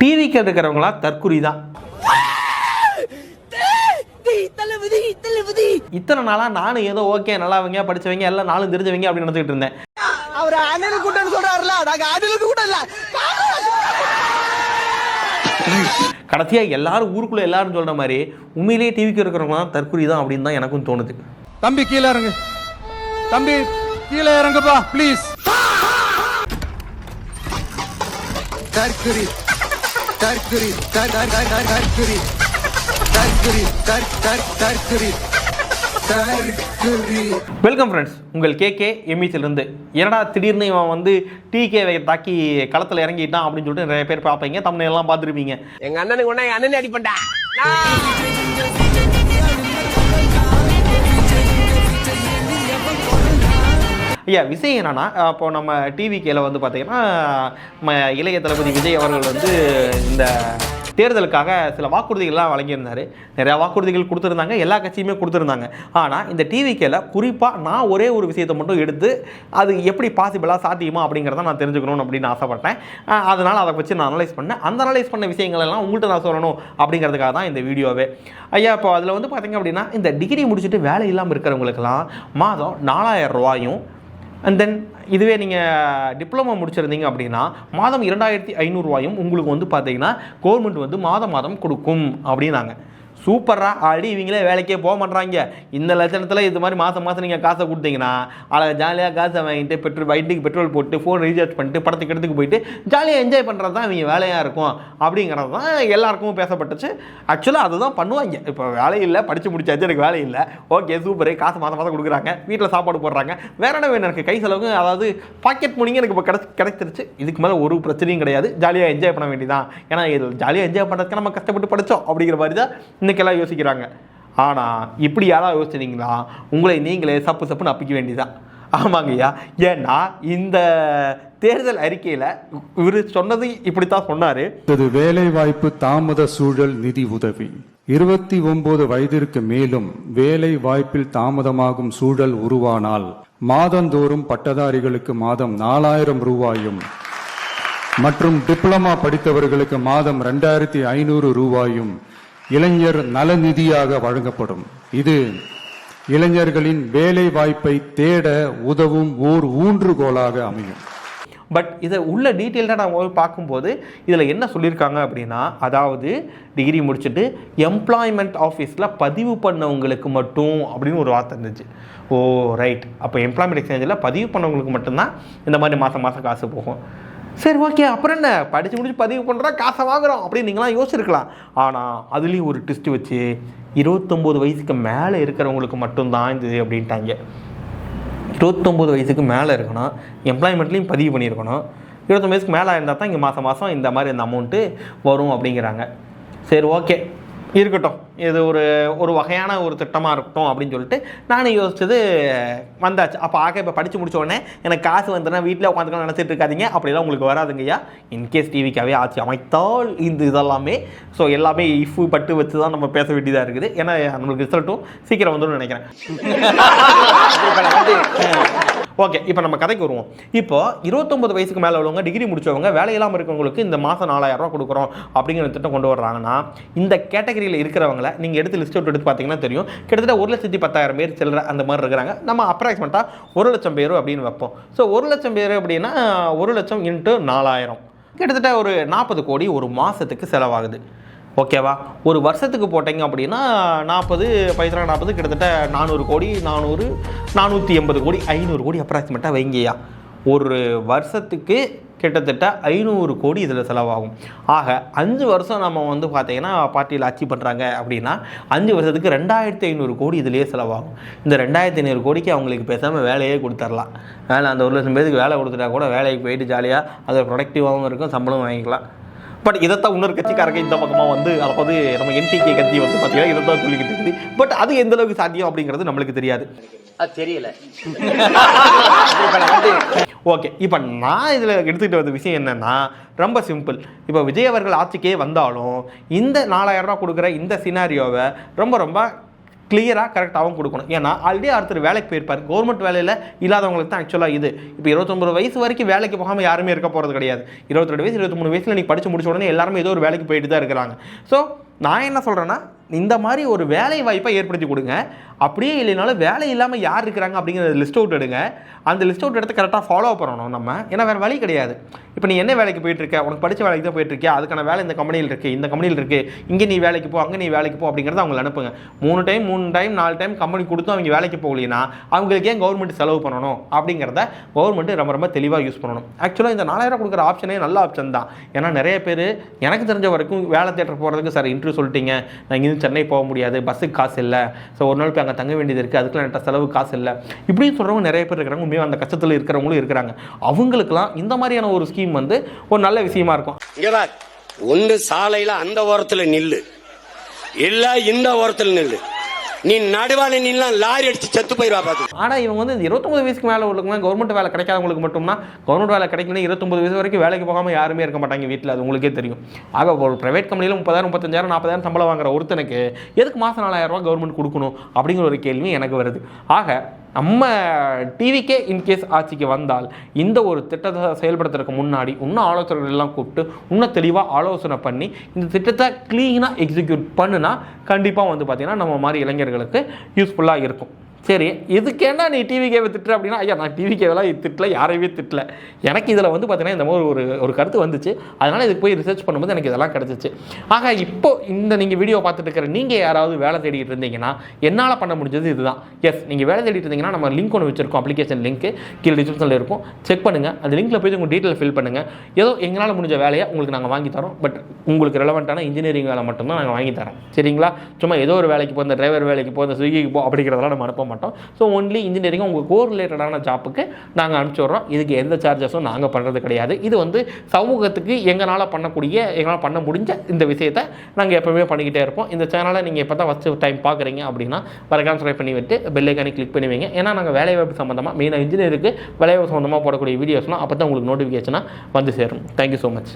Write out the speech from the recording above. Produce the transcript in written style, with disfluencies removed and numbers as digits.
டிவிக்கு இருக்கிறவங்களா தற்குறி தான். இத்தனை நாளா நானும் ஏதோ ஓகே நல்லவங்க படிச்சவங்க எல்லாம் நாளும் தெரிஞ்சவங்க அப்படின்னு நினைச்சிட்டு இருந்தேன். கடைசியா எல்லாரும் ஊருக்குள்ள எல்லாரும் சொல்ற மாதிரி உண்மையிலேயே டிவிக்கு இருக்கிறவங்க தான் தற்குறி தான் அப்படின்னு தான் எனக்கும் தோணுது. தம்பி கீழே இறங்கு, தம்பி கீழே இறங்குப்பா ப்ளீஸ். தற்குறி தற்குறி தற்குறி தற்குறி தற்குறி. வெல்கம் ஃப்ரெண்ட்ஸ், உங்கள் கேகே எம்இசிலிருந்து. என்னடா திடீர்னு இவன் வந்து டிகேவை தாக்கி களத்தில் இறங்கிட்டான் அப்படின்னு சொல்லிட்டு நிறைய பேர் பார்ப்பீங்க, தமிழ் எல்லாம் பார்த்துருப்பீங்க. எங்க அண்ணனுக்கு ஒன்னா எங்க அண்ணன் அடிப்பண்டா. ஐயா, விஷயம் என்னன்னா, இப்போ நம்ம டிவிகேல வந்து பார்த்தீங்கன்னா இளைய தளபதி விஜய் அவர்கள் வந்து இந்த தேர்தலுக்காக சில வாக்குறுதிகள்லாம் வழங்கியிருந்தார். நிறையா வாக்குறுதிகள் கொடுத்துருந்தாங்க, எல்லா கட்சியுமே கொடுத்துருந்தாங்க. ஆனால் இந்த டிவிகேல குறிப்பாக நான் ஒரே ஒரு விஷயத்தை மட்டும் எடுத்து அது எப்படி பாசிபிளாக சாத்தியமா அப்படிங்கிறத நான் தெரிஞ்சுக்கணும் அப்படின்னு ஆசைப்பட்டேன். அதனால் அதை வச்சு நான் அனலைஸ் பண்ணேன். அந்த அனலைஸ் பண்ண விஷயங்கள் எல்லாம் உங்கள்கிட்ட நான் சொல்லணும் அப்படிங்கிறதுக்காக தான் இந்த வீடியோவே. ஐயா, இப்போ அதில் வந்து பார்த்தீங்க அப்படின்னா இந்த டிகிரி முடிச்சுட்டு வேலை இல்லாமல் இருக்கிறவங்களுக்கெல்லாம் மாதம் 4000 ரூபாயும், அண்ட் தென் இதுவே நீங்கள் டிப்ளமோ முடிச்சிருந்தீங்க அப்படின்னா மாதம் 2500 ரூபாயும் உங்களுக்கு வந்து பார்த்தீங்கன்னா கவர்மெண்ட் வந்து மாதம் மாதம் கொடுக்கும் அப்படின்னாங்க. சூப்பராக ஆல்ரெடி இவங்களே வேலைக்கே போக மாட்டாங்க. இந்த லட்சணத்தில் இது மாதிரி மாதம் மாதம் நீங்கள் காசை கொடுத்தீங்கன்னா அதை ஜாலியாக காசை வாங்கிட்டு வயிற்றுக்கு பெட்ரோல் போட்டு ஃபோன் ரீசார்ஜ் பண்ணிட்டு படத்துக்கு இடத்துக்கு போயிட்டு ஜாலியாக என்ஜாய் பண்ணுறது தான் இவங்க வேலையாக இருக்கும் அப்படிங்கிறது தான் எல்லாருக்கும் பேசப்பட்டுச்சு. ஆக்சுவலாக அதுதான் பண்ணுவாங்க. இப்போ வேலை இல்லை, படித்து முடிச்சாச்சு, எனக்கு வேலை இல்லை, ஓகே சூப்பர், காசு மாதம் மாதம் கொடுக்குறாங்க, வீட்டில் சாப்பாடு போடுறாங்க, வேற என்ன வேணும் எனக்கு, கை செலவுக்கு அதாவது பாக்கெட் மணிங்க எனக்கு இப்போ கிடைச்சிருச்சு, இதுக்கு மேலே ஒரு பிரச்சனையும் கிடையாது, ஜாலியாக என்ஜாய் பண்ண வேண்டியதான். ஏன்னா இது ஜாலியாக என்ஜாய் பண்ணுறதுக்கு நம்ம கஷ்டப்பட்டு படித்தோம் அப்படிங்கிற மாதிரி தான் இன்னைக்கெல்லாம் யோசிக்கிறாங்க. ஆனால் இப்படி யாராவது யோசிச்சிங்கன்னா உங்களை நீங்களே சப்பு சப்புன்னு அப்பிக்க வேண்டியதான். ஆமாங்கய்யா, ஏன்னா இந்த தேர்தல் அறிக்கையில் இவர் சொன்னது இப்படித்தான் சொன்னார். வேலை வாய்ப்பு தாமத சூழல் நிதி உதவி 29 வயதிற்கு மேலும் வேலை வாய்ப்பில் தாமதமாகும் சூழல் உருவானால் மாதந்தோறும் பட்டதாரிகளுக்கு மாதம் 4000 ரூபாயும் மற்றும் டிப்ளமா படித்தவர்களுக்கு மாதம் 2500 ரூபாயும் இளைஞர் நலநிதியாக வழங்கப்படும். இது இளைஞர்களின் வேலை வாய்ப்பை தேட உதவும் ஓர் ஊன்றுகோலாக அமையும். பட் இதை உள்ள டீட்டெயில்டாக நான் பார்க்கும்போது இதில் என்ன சொல்லியிருக்காங்க அப்படின்னா, அதாவது டிகிரி முடிச்சுட்டு எம்ப்ளாய்மெண்ட் ஆஃபீஸில் பதிவு பண்ணவங்களுக்கு மட்டும் அப்படின்னு ஒரு வார்த்தை இருந்துச்சு. ஓ ரைட், அப்போ எம்ப்ளாய்மெண்ட் எக்ஸ்சேஞ்சில் பதிவு பண்ணவங்களுக்கு மட்டும்தான் இந்த மாதிரி மாதம் மாதம் காசு போகும். சரி ஓகே, அப்புறம் என்ன, படித்து முடிச்சு பதிவு பண்ணுறா காசை வாங்குகிறோம் அப்படின்னு நீங்களாம் யோசிச்சிருக்கலாம். ஆனால் அதுலேயும் ஒரு ட்விஸ்ட் வச்சு 29 வயசுக்கு மேலே இருக்கிறவங்களுக்கு மட்டும்தான் இது அப்படின்ட்டாங்க. 29 வயசுக்கு மேலே இருக்கணும், எம்ப்ளாய்மெண்ட்லேயும் பதிவு பண்ணியிருக்கணும், 29 வயசுக்கு மேலே இருந்தால் தான் இங்கே மாதம் மாதம் இந்த மாதிரி இந்த அமௌண்ட்டு வரும் அப்படிங்கிறாங்க. சரி ஓகே இருக்கட்டும், இது ஒரு வகையான ஒரு திட்டமாக இருக்கட்டும் அப்படின்னு சொல்லிட்டு நானும் யோசிச்சது வந்தாச்சு. அப்போ இப்போ படித்து முடிச்ச உடனே எனக்கு காசு வந்துன்னா வீட்டில் உட்காந்துக்கலாம் நினச்சிட்டு இருக்காதிங்க, அப்படிலாம் உங்களுக்கு வராதுங்கய்யா. இன்கேஸ் டிவிக்காகவே ஆட்சி அமைத்தால் இதெல்லாமே ஸோ எல்லாமே இஃப் பட்டு வச்சு தான் நம்ம பேச வேண்டியதாக இருக்குது. ஏன்னா நம்மளுக்கு ரிசல்ட்டும் சீக்கிரம் வந்துடும் நினைக்கிறேன். ஓகே, இப்போ நம்ம கதைக்கு வருவோம். இப்போ 29 வயசுக்கு மேலே உள்ளவங்க, டிகிரி முடிச்சவங்க, வேலையில்லாமல் இருக்கவங்களுக்கு இந்த மாதம் 4000 ரூபா கொடுக்குறோம் அப்படிங்கிற திட்டம் கொண்டு வர்றாங்கன்னா இந்த கேட்டகரியில் இருக்கிறவங்களை நீங்கள் எடுத்து லிஸ்ட் அவுட் எடுத்து பார்த்தீங்கன்னா தெரியும். கிட்டத்தட்ட 1,10,000 பேர் சில்லற அந்த மாதிரி இருக்கிறாங்க. நம்ம அப்ராக்சிமேட்டாக 1,00,000 பேர் அப்படின்னு வைப்போம். ஸோ 1,00,000 பேர் அப்படின்னா 1,00,000 × 4000 கிட்டத்தட்ட ஒரு 40 கோடி ஒரு மாதத்துக்கு செலவாகுது. ஓகேவா, ஒரு வருஷத்துக்கு போட்டிங்க அப்படின்னா 40 கிட்டத்தட்ட 400 கோடி, 480 கோடி, 500 கோடி அப்ராக்சிமேட்டாக வைங்கய்யா. ஒரு வருஷத்துக்கு கிட்டத்தட்ட 500 கோடி இதில் செலவாகும். ஆக 5 வருஷம் நம்ம வந்து பார்த்தீங்கன்னா பார்ட்டியில் ஆட்சி பண்ணுறாங்க அப்படின்னா 5 வருஷத்துக்கு 2,500 கோடி இதிலேயே செலவாகும். இந்த 2,500 கோடிக்கு அவங்களுக்கு பேசாமல் வேலையே கொடுத்துடலாம். அந்த 1,00,000 பேருக்கு வேலை கொடுத்துட்டா கூட வேலைக்கு போயிட்டு ஜாலியாக அது ப்ரொடக்டிவாகவும் இருக்கும், சம்பளம் வாங்கிக்கலாம். பட் இதைத்தான் இன்னொரு கட்சிக்காரங்க இந்த பக்கமாக வந்து அதாவது நம்ம என்டிகே கட்சி வந்து பார்த்தீங்கன்னா இதைத்தான் சொல்லிக்கிட்டு இருக்குது. பட் அது எந்த அளவுக்கு சாத்தியம் அப்படிங்கிறது நம்மளுக்கு தெரியாது, அது தெரியல. ஓகே, இப்போ நான் இதில் எடுத்துக்கிட்டு வந்த விஷயம் என்னென்னா ரொம்ப சிம்பிள். இப்போ விஜய் அவர்கள் ஆட்சிக்கே வந்தாலும் இந்த 4000 ரூபா கொடுக்குற இந்த சினாரியோவை ரொம்ப ரொம்ப கிளியராக கரெக்டாகவும் கொடுக்கணும். ஏன்னா ஆல்ரெடி ஒருத்தர் வேலைக்கு போயிருப்பார். கவர்மெண்ட் வேலையில் இல்லாதவங்களுக்கு தான் ஆக்சுவலாக இது. இப்போ 29 வயசு வரைக்கும் வேலைக்கு போகாமல் யாருமே இருக்க போகிறது கிடையாது. 22 வயசு 23 வயசில் நீங்கள் படித்து முடிச்ச உடனே எல்லாருமே ஏதோ ஒரு வேலைக்கு போயிட்டு தான் இருக்கிறாங்க. ஸோ நான் என்ன சொல்கிறேன்னா, இந்த மாதிரி ஒரு வேலை வாய்ப்பை ஏற்படுத்தி கொடுங்க. அப்படியே இல்லைனாலும் வேலை இல்லாமல் யார் இருக்கிறாங்க அப்படிங்கிற லிஸ்ட் அவுட் எடுங்க. அந்த லிஸ்ட் அவுட் எடுத்து கரெக்டாக ஃபாலோ பண்ணணும் நம்ம. ஏன்னா வேறு வழி கிடையாது. இப்போ நீ என்ன வேலைக்கு போயிட்டுருக்க, உனக்கு படித்த வேலைக்கு தான் போயிட்டுருக்கியா, அதுக்கான வேலை இந்த கம்பெனியில் இருக்குது, இந்த கம்பெனியில் இருக்குது, இங்கே நீ வேலைக்கு போ, அங்கே நீ வேலைக்கு போ அப்படிங்கிறத அவங்களை அனுப்புங்க. 3 டைம் 4 டைம் கம்பெனி கொடுத்தும் அவங்க வேலைக்கு போகலைன்னா அவங்களுக்கு ஏன் கவர்மெண்ட் செலவு பண்ணணும் அப்படிங்கிறத கவர்மெண்ட் ரொம்ப ரொம்ப தெளிவாக யூஸ் பண்ணணும். ஆக்சுவலாக இந்த 4000 கொடுக்குற ஆப்ஷனே நல்ல ஆப்ஷன் தான். ஏன்னா நிறைய பேர் எனக்கு தெரிஞ்ச வரைக்கும் வேலை தேட்டர் போகிறதுக்கு சார் இன்டர்வியூ சொல்லிட்டீங்க, நான் இங்கேருந்து சென்னை போக முடியாது, பஸ்ஸுக்கு காசு இல்லை, ஸோ ஒரு நாள் போய் அங்கே தங்க வேண்டியது இருக்குது, அதுக்கெல்லாம் என்கிட்ட செலவு காசு இல்லை, இப்படின்னு சொல்கிறவங்க நிறைய பேர் இருக்கிறாங்க. உண்மையாக அந்த கஷ்டத்தில் இருக்கிறவங்களும் இருக்கிறாங்க. அவங்களுக்குலாம் இந்த மாதிரியான ஒரு ஸ்கீம் வந்து ஒரு நல்ல விஷயமா இருக்கும். ஒன்று சாலையில் அந்த ஓரத்தில் நில்லு, இல்லை இந்த ஓரத்தில் நில்லு, நீ நடுவான நில்லாம் லாரி அடிச்சு செத்து போயிடுவா பார்த்து. ஆனால் இவங்க வந்து 29 வயசுக்கு மேலே உள்ளவங்க கவர்மெண்ட் வேலை கிடைக்காதவங்களுக்கு மட்டும்னா, கவர்மெண்ட் வேலை கிடைக்கணும் 29 வயசு வரைக்கும் வேலைக்கு போகாமல் யாருமே இருக்க மாட்டாங்க வீட்டில். அது உங்களுக்கே தெரியும். ஆக ஒரு ப்ரைவேட் கம்பெனியில் 30,000 35,000 40,000 சம்பளம் வாங்குற ஒருத்தனுக்கு எதுக்கு மாதம் 4,000 ரூபா கவர்மெண்ட் கொடுக்கணும் அப்படிங்கிற ஒரு கேள்வி எனக்கு வருது. ஆக நம்ம டிவிக்கே இன்கேஸ் ஆட்சிக்கு வந்தால் இந்த ஒரு திட்டத்தை செயல்படுத்துறதுக்கு முன்னாடி இன்னும் ஆலோசகர்கள் எல்லாம் கூப்பிட்டு இன்னும் தெளிவாக ஆலோசனை பண்ணி இந்த திட்டத்தை க்ளீனாக எக்ஸிக்யூட் பண்ணுனா கண்டிப்பாக வந்து பார்த்திங்கன்னா நம்ம மாதிரி இளைஞர்களுக்கு யூஸ்ஃபுல்லாக இருக்கும். சரி, இதுக்கேன்னா நீ டிவிகேவை திட்டுற அப்படின்னா, ஐயா நான் டிவிகேவெல்லாம் திட்டல, யாரையுமே திட்டல. எனக்கு இதில் வந்து பார்த்தீங்கன்னா இந்த மாதிரி ஒரு கருத்து வந்துச்சு. அதனால் இதுக்கு போய் ரிசர்ச் பண்ணும்போது எனக்கு இதெல்லாம் கிடச்சிச்சு. ஆக இப்போ இந்த நீங்கள் வீடியோ பார்த்துட்டு இருக்கிற நீங்கள் யாராவது வேலை தேடிட்டு இருந்தீங்கன்னா என்னால் பண்ண முடிஞ்சது இதுதான். எஸ், நீங்கள் வேலை தேடிட்டு இருந்தீங்கன்னா நம்ம லிங்க் ஒன்று வச்சுருக்கோம், அப்ளிகேஷன் லிங்க்கு கீழே டிஸ்கிரிப்ஷனில் இருக்கும், செக் பண்ணுங்கள். அந்த லிங்க்கில் போய் உங்கள் டீட்டெயில் ஃபில் பண்ணுங்கள். ஏதோ எங்களால் முடிஞ்ச வேலையை உங்களுக்கு நாங்கள் வாங்கி தரோம். பட் உங்களுக்கு ரெலவெண்ட்டான இன்ஜினியரிங் வேலை மட்டும்தான் நாங்கள் வாங்கி தரோம். சரிங்களா? சும்மா ஏதோ ஒரு வேலைக்கு போ, இந்த டிரைவர் வேலைக்கு போ, இந்த ஸ்விக்கிக்கு போ அப்படிங்கிறதெல்லாம் நம்ம அனுப்ப மாட்டோம். ஸோ ஒன்லி இன்ஜினியரிங் உங்கள் கோர் ரிலேட்டடான ஜாப்புக்கு நாங்கள் அனுப்பிச்சி விட்றோம். இதுக்கு எந்த சார்ஜஸும் நாங்கள் பண்ணுறது கிடையாது. இது வந்து சமூகத்துக்கு எங்களால் பண்ண முடிஞ்ச இந்த விஷயத்தை நாங்கள் எப்போவுமே பண்ணிக்கிட்டே இருப்போம். இந்த சேனலை நீங்கள் இப்போ தான் ஃபஸ்ட்டு டைம் பார்க்குறீங்க அப்படின்னா மறக்காம சப்ஸ்கிரைப் பண்ணி விட்டு பெல் ஐக்கானை கிளிக் பண்ணி வைங்க. ஏன்னா நாங்கள் வேலைவாய்ப்பு சம்மந்தமாக மெயினாக இன்ஜினியருக்கு வேலைவாய்ப்பு சம்மந்தமாக போடக்கூடிய வீடியோஸ்லாம் அப்போ தான் உங்களுக்கு நோட்டிஃபிகேஷனாக வந்து சேரும். Thank you so much.